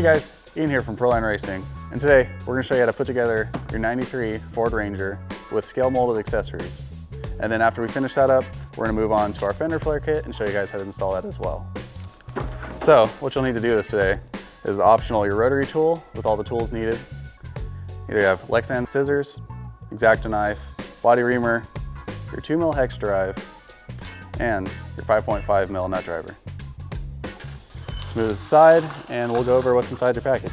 guys, Ian here from Pre-Runner Racing, and today we're going to show you how to put together your 93 Ford Ranger with scale molded accessories. And then after we finish that up, we're going to move on to our Fender Flare kit and show you guys how to install that as well. So what you'll need to do this today is optional your rotary tool with all the tools needed. Either you have Lexan scissors, X-Acto knife, body reamer, your 2mm hex drive, and your 5.5mm nut driver. Smooth this aside, and we'll go over what's inside your package.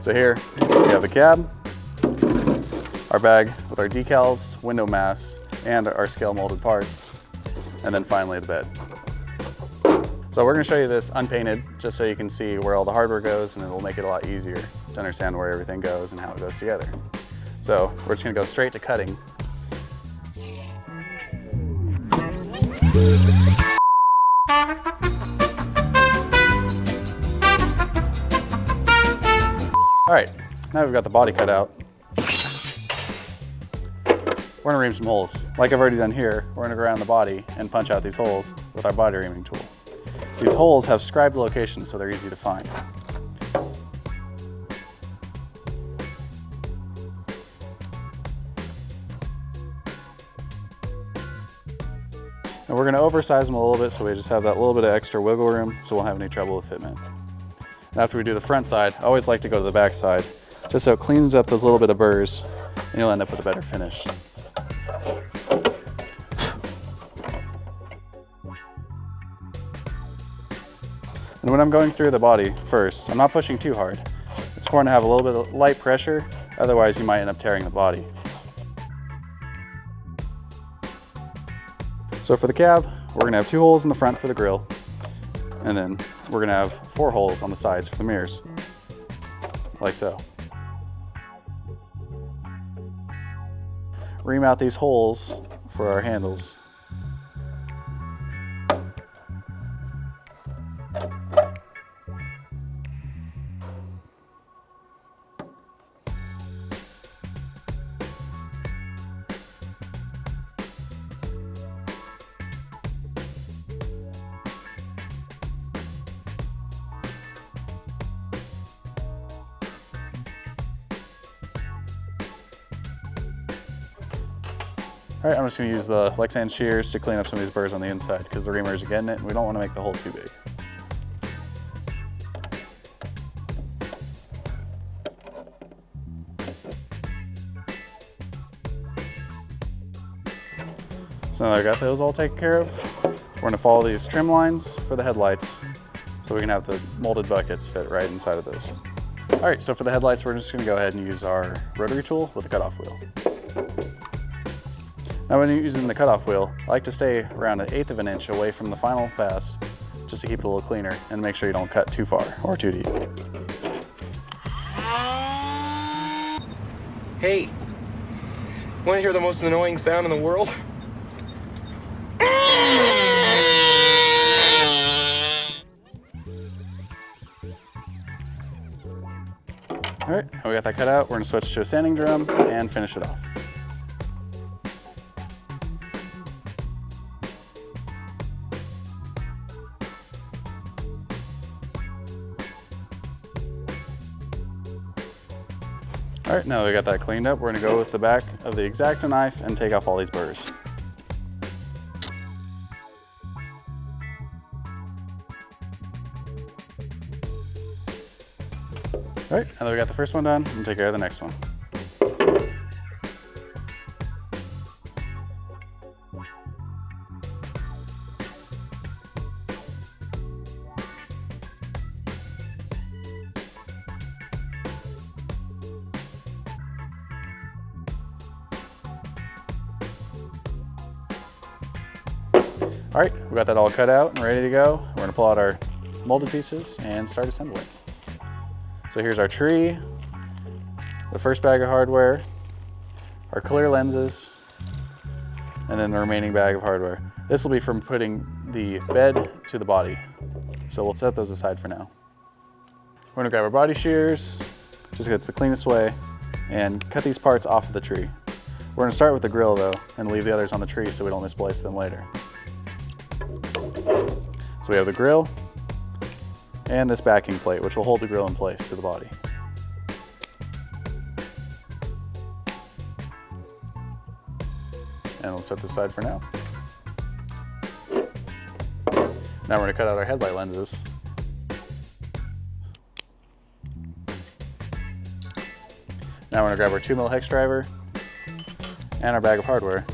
So here we have the cab, our bag with our decals, window masks, and our scale molded parts, and then finally the bed. So we're going to show you this unpainted just so you can see where all the hardware goes, and it will make it a lot easier to understand where everything goes and how it goes together. So we're just going to go straight to cutting. All right, now we've got the body cut out. We're gonna ream some holes. Like I've already done here, we're gonna go around the body and punch out these holes with our body reaming tool. These holes have scribed locations, so they're easy to find. And we're going to oversize them a little bit so we just have that little bit of extra wiggle room so we won't have any trouble with fitment. And after we do the front side, I always like to go to the back side just so it cleans up those little bit of burrs and you'll end up with a better finish. And when I'm going through the body first, I'm not pushing too hard. It's important to have a little bit of light pressure, otherwise you might end up tearing the body. So for the cab, we're going to have 2 holes in the front for the grille, and then we're going to have 4 holes on the sides for the mirrors, like so. Ream out these holes for our handles. All right, I'm just going to use the Lexan shears to clean up some of these burrs on the inside because the reamers are getting it and we don't want to make the hole too big. So now that I got those all taken care of, we're going to follow these trim lines for the headlights so we can have the molded buckets fit right inside of those. All right, so for the headlights, we're just going to go ahead and use our rotary tool with a cutoff wheel. Now when you're using the cutoff wheel, I like to stay around 1/8 of an inch away from the final pass just to keep it a little cleaner and make sure you don't cut too far or too deep. Hey, want to hear the most annoying sound in the world? All right, now we got that cut out, we're gonna switch to a sanding drum and finish it off. All right, now that we got that cleaned up, we're gonna go with the back of the X-Acto knife and take off all these burrs. All right, now that we got the first one done, we'll take care of the next one. All right, we got that all cut out and ready to go. We're gonna pull out our molded pieces and start assembling. So here's our tree, the first bag of hardware, our clear lenses, and then the remaining bag of hardware. This will be from putting the bed to the body. So we'll set those aside for now. We're gonna grab our body shears, just 'cause it's the cleanest way, and cut these parts off of the tree. We're gonna start with the grill though, and leave the others on the tree so we don't misplace them later. So we have the grill and this backing plate, which will hold the grill in place to the body. And we'll set this aside for now. Now we're gonna cut out our headlight lenses. Now we're gonna grab our 2mm hex driver and our bag of hardware.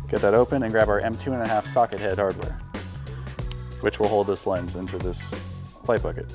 Get that open and grab our M2.5 socket head hardware, which will hold this lens into this light bucket.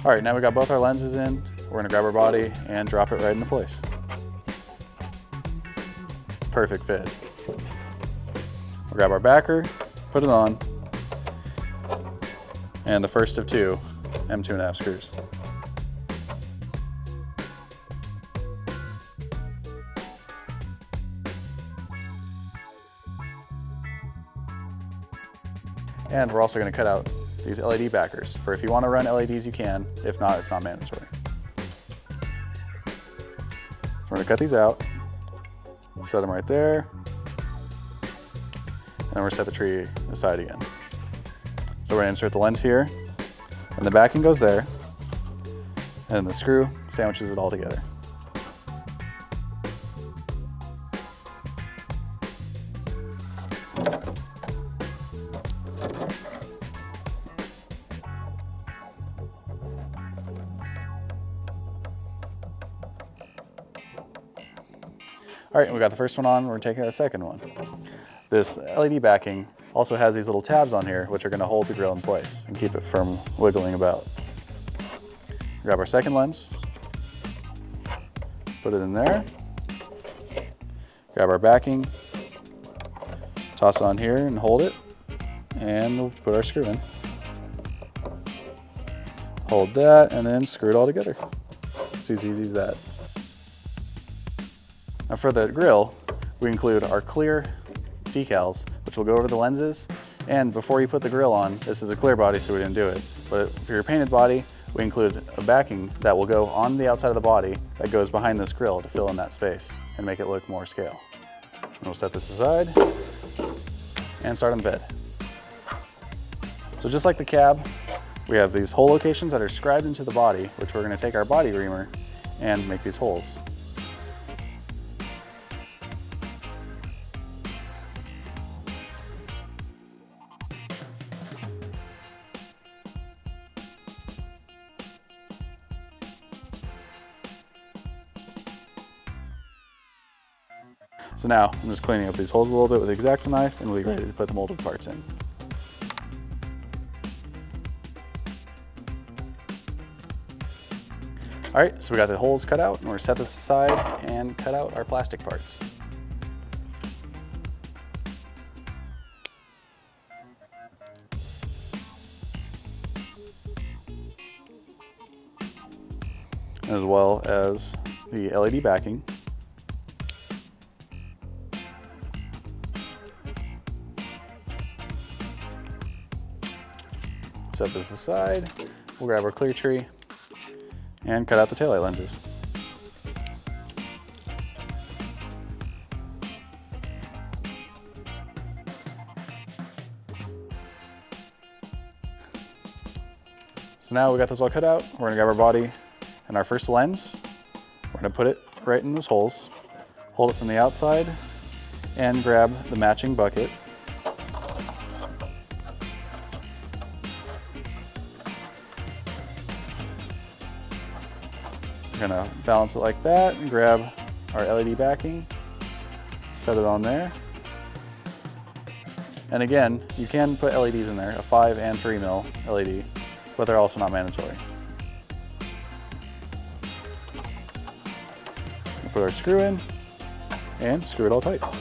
All right, now we got both our lenses in. We're gonna grab our body and drop it right into place. Perfect fit. We'll grab our backer, put it on, and the first of 2 M2.5 screws. And we're also gonna cut out these LED backers. For if you want to run LEDs, you can. If not, it's not mandatory. So we're gonna cut these out, set them right there, and then we're gonna set the tree aside again. So we're gonna insert the lens here, and the backing goes there, and then the screw sandwiches it all together. All right, we got the first one on, we're taking the second one. This LED backing also has these little tabs on here, which are gonna hold the grill in place and keep it from wiggling about. Grab our second lens, put it in there, grab our backing, toss it on here and hold it, and we'll put our screw in. Hold that, and then screw it all together. It's as easy as that. Now for the grill, we include our clear decals, which will go over the lenses. And before you put the grill on, this is a clear body, so we didn't do it. But for your painted body, we include a backing that will go on the outside of the body that goes behind this grill to fill in that space and make it look more scale. And we'll set this aside and start on the bed. So just like the cab, we have these hole locations that are scribed into the body, which we're gonna take our body reamer and make these holes. So now I'm just cleaning up these holes a little bit with the X-Acto knife, and we'll be ready to put the molded parts in. All right, so we got the holes cut out, and we're gonna set this aside and cut out our plastic parts. As well as the LED backing. Set this aside, we'll grab our clear tree and cut out the taillight lenses. So now we got this all cut out, we're gonna grab our body and our first lens. We're gonna put it right in those holes, hold it from the outside, and grab the matching bucket. We're gonna balance it like that and grab our LED backing, set it on there. And again, you can put LEDs in there, a 5 and 3mm LED, but they're also not mandatory. We'll put our screw in and screw it all tight. All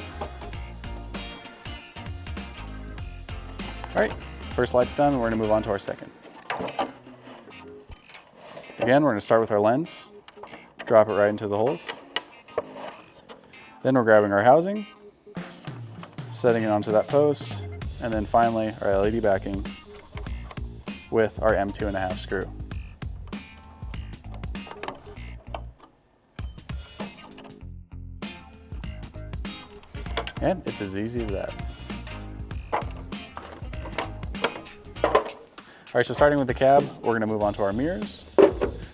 right, first light's done, we're gonna move on to our second. Again, we're going to start with our lens, drop it right into the holes. Then we're grabbing our housing, setting it onto that post, and then finally our LED backing with our M2.5 screw. And it's as easy as that. All right, so starting with the cab, we're gonna move on to our mirrors.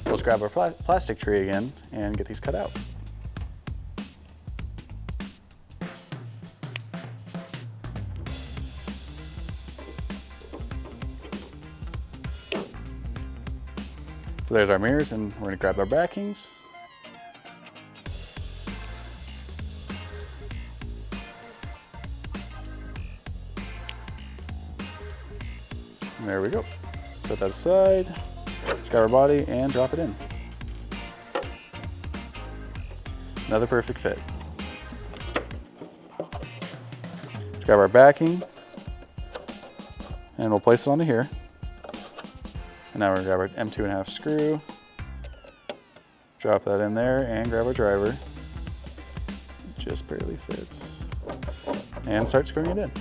Let's grab our plastic tree again and get these cut out. So there's our mirrors, and we're gonna grab our backings. And there we go. Set that aside, just grab our body and drop it in. Another perfect fit. Just grab our backing and we'll place it onto here. And now we're gonna grab our M2.5 screw, drop that in there and grab our driver. It just barely fits. And start screwing it in.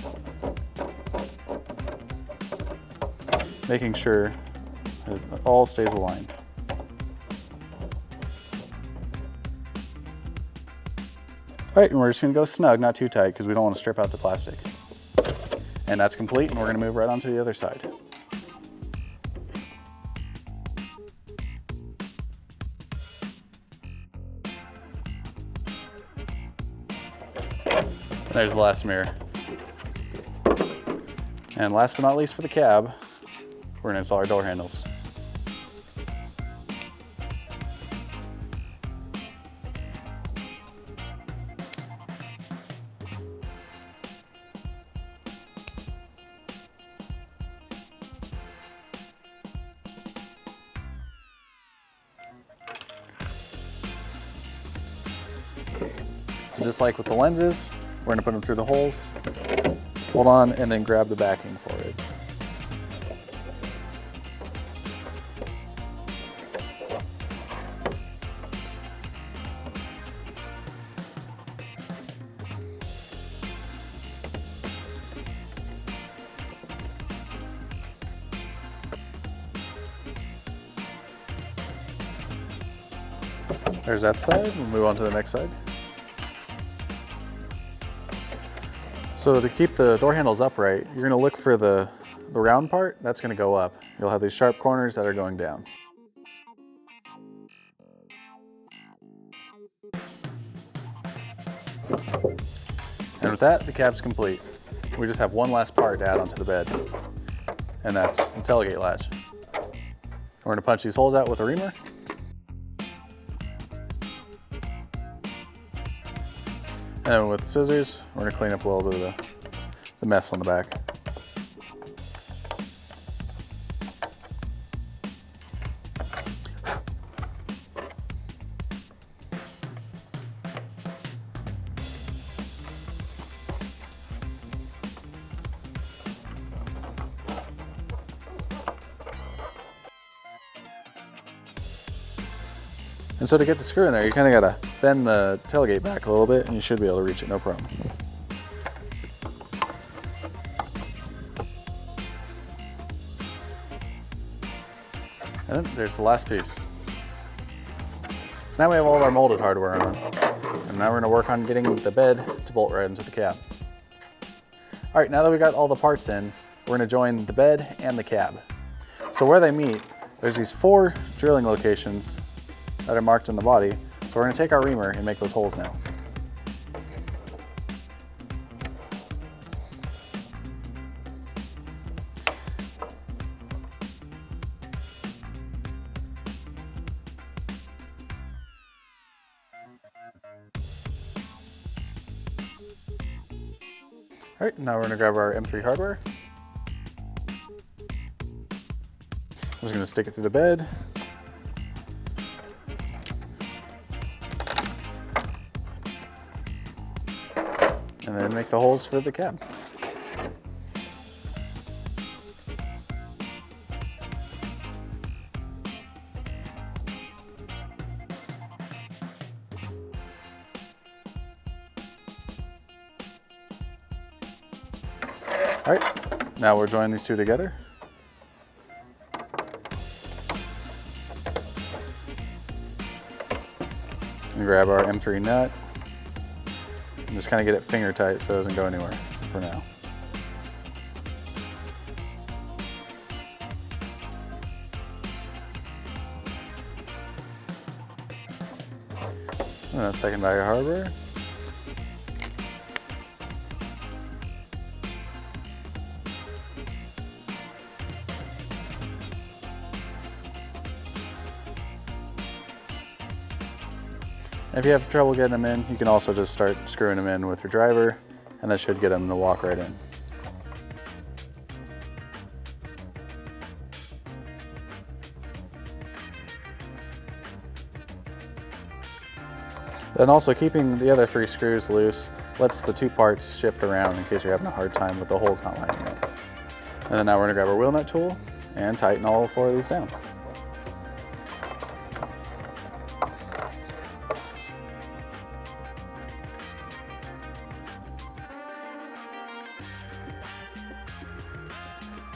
Making sure it all stays aligned. All right, and we're just gonna go snug, not too tight, because we don't want to strip out the plastic. And that's complete, and we're gonna move right on to the other side. And there's the last mirror. And last but not least for the cab, we're gonna install our door handles. So just like with the lenses, we're gonna put them through the holes, hold on, and then grab the backing for it. There's that side, we'll move on to the next side. So to keep the door handles upright, you're gonna look for the round part, that's gonna go up. You'll have these sharp corners that are going down. And with that, the cab's complete. We just have one last part to add onto the bed, and that's the tailgate latch. We're gonna punch these holes out with a reamer. And then with the scissors, we're gonna clean up a little bit of the mess on the back. And so to get the screw in there, you kind of gotta bend the tailgate back a little bit and you should be able to reach it, no problem. And then there's the last piece. So now we have all of our molded hardware on. And now we're gonna work on getting the bed to bolt right into the cab. All right, now that we got all the parts in, we're gonna join the bed and the cab. So where they meet, there's these 4 drilling locations that are marked in the body. So we're gonna take our reamer and make those holes now. All right, now we're gonna grab our M3 hardware. I'm just gonna stick it through the bed. And then make the holes for the cab. All right, now we'll join these two together. And grab our M3 nut and just kind of get it finger tight so it doesn't go anywhere for now. And a second bag of hardware. If you have trouble getting them in, you can also just start screwing them in with your driver, and that should get them to walk right in. Then also keeping the other 3 screws loose lets the 2 parts shift around in case you're having a hard time with the holes not lining up. And then now we're gonna grab our wheel nut tool and tighten all 4 of these down.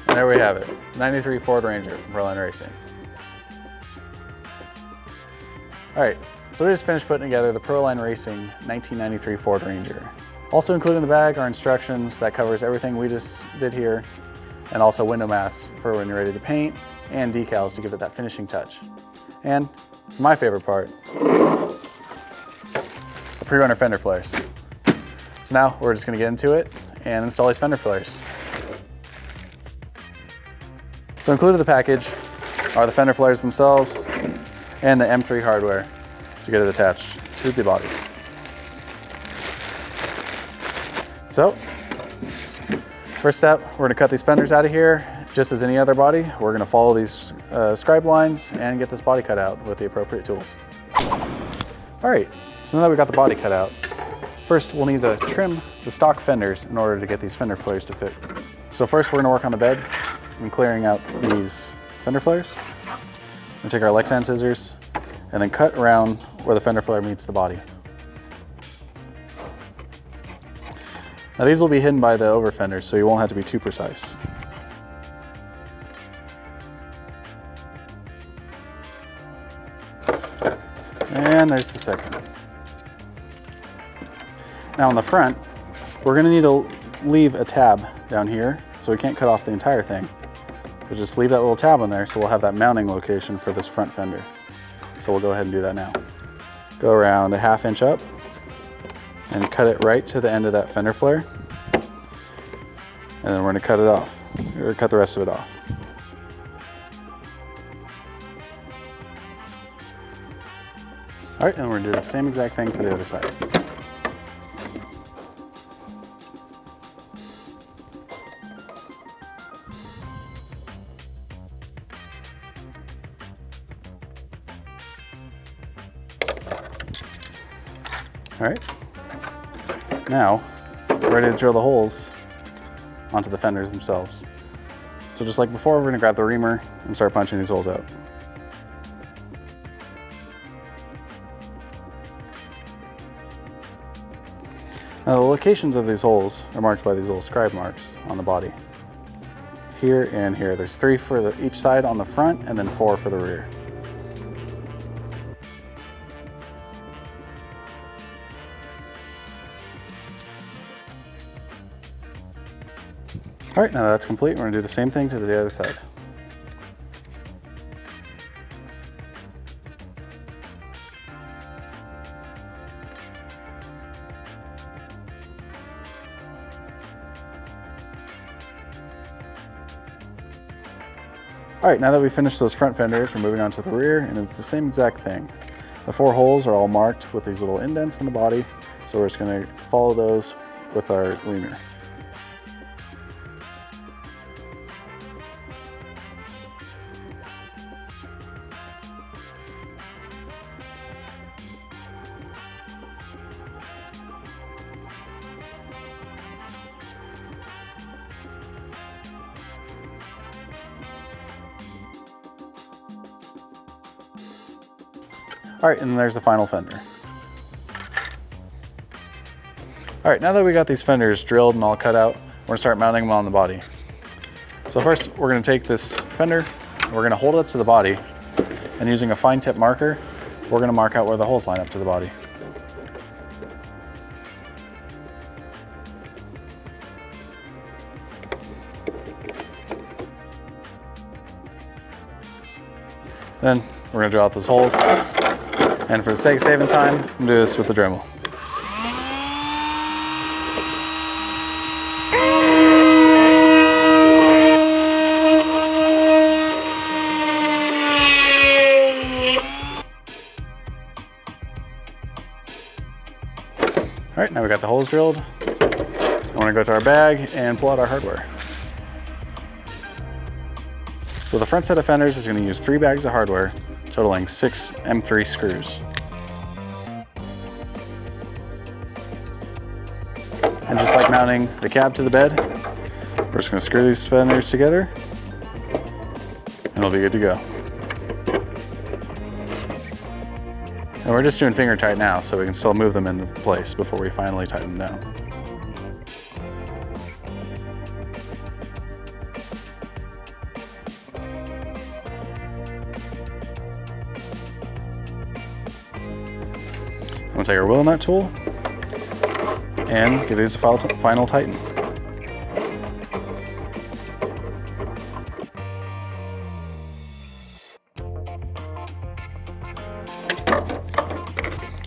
And there we have it, 93 Ford Ranger from Pre-Runner Racing. All right, so we just finished putting together the Pre-Runner Racing 1993 Ford Ranger. Also included in the bag are instructions that covers everything we just did here, and also window masks for when you're ready to paint, and decals to give it that finishing touch. And my favorite part, the Pre-Runner Fender Flares. So now we're just gonna get into it and install these Fender Flares. So included in the package are the Fender Flares themselves and the M3 hardware to get it attached to the body. So, first step, we're gonna cut these fenders out of here. Just as any other body, we're gonna follow these scribe lines and get this body cut out with the appropriate tools. All right, so now that we got the body cut out, first we'll need to trim the stock fenders in order to get these Fender Flares to fit. So first we're gonna work on the bed and clearing out these Fender Flares. We'll take our Lexan scissors and then cut around where the Fender Flare meets the body. Now these will be hidden by the over fenders, so you won't have to be too precise. And there's the second. Now on the front, we're gonna need to leave a tab down here, so we can't cut off the entire thing. We'll just leave that little tab on there so we'll have that mounting location for this front fender. So we'll go ahead and do that now. Go around a 1/2 inch up and cut it right to the end of that fender flare. And then we're gonna cut it off, or cut the rest of it off. All right, and we're gonna do the same exact thing for the other side. All right, now we're ready to drill the holes onto the fenders themselves. So just like before, we're gonna grab the reamer and start punching these holes out. Now the locations of these holes are marked by these little scribe marks on the body. Here and here. There's 3 for each side on the front and then 4 for the rear. All right, now that's complete. We're gonna do the same thing to the other side. All right, now that we finished those front fenders, we're moving on to the rear, and it's the same exact thing. The 4 holes are all marked with these little indents in the body, so we're just gonna follow those with our reamer. All right, and then there's the final fender. All right, now that we got these fenders drilled and all cut out, we're gonna start mounting them on the body. So first, we're gonna take this fender, we're gonna hold it up to the body, and using a fine tip marker, we're gonna mark out where the holes line up to the body. Then we're gonna drill out those holes. And for the sake of saving time, I'm gonna do this with the Dremel. All right, now we got the holes drilled. I wanna go to our bag and pull out our hardware. So the front set of fenders is going to use 3 bags of hardware, totaling 6 M3 screws. And just like mounting the cab to the bed, we're just going to screw these fenders together, and it'll be good to go. And we're just doing finger tight now, so we can still move them into place before we finally tighten them down. I'm gonna take our wheel nut tool and give these a final tighten.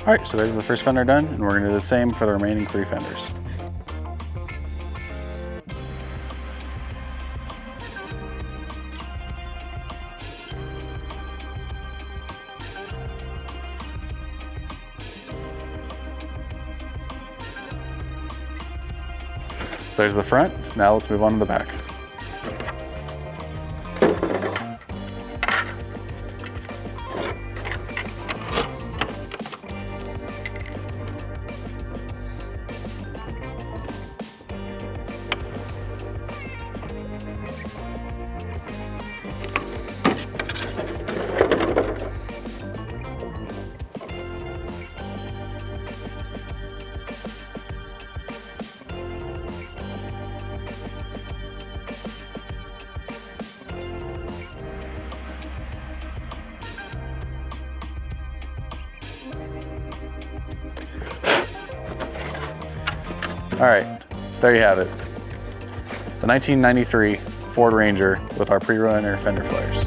All right, so there's the first fender done, and we're gonna do the same for the remaining 3 fenders. So there's the front. Now let's move on to the back. All right, so there you have it. The 1993 Ford Ranger with our Pre-Runner Fender Flares.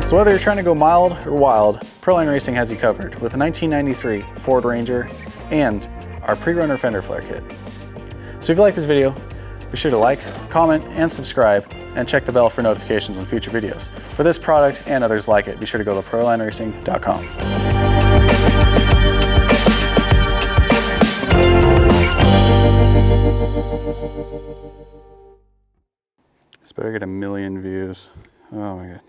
So whether you're trying to go mild or wild, Proline Racing has you covered with a 1993 Ford Ranger and our Pre-Runner Fender Flare kit. So if you like this video, be sure to like, comment, and subscribe, and check the bell for notifications on future videos. For this product and others like it, be sure to go to prolineracing.com. This better get 1 million views. Oh my God.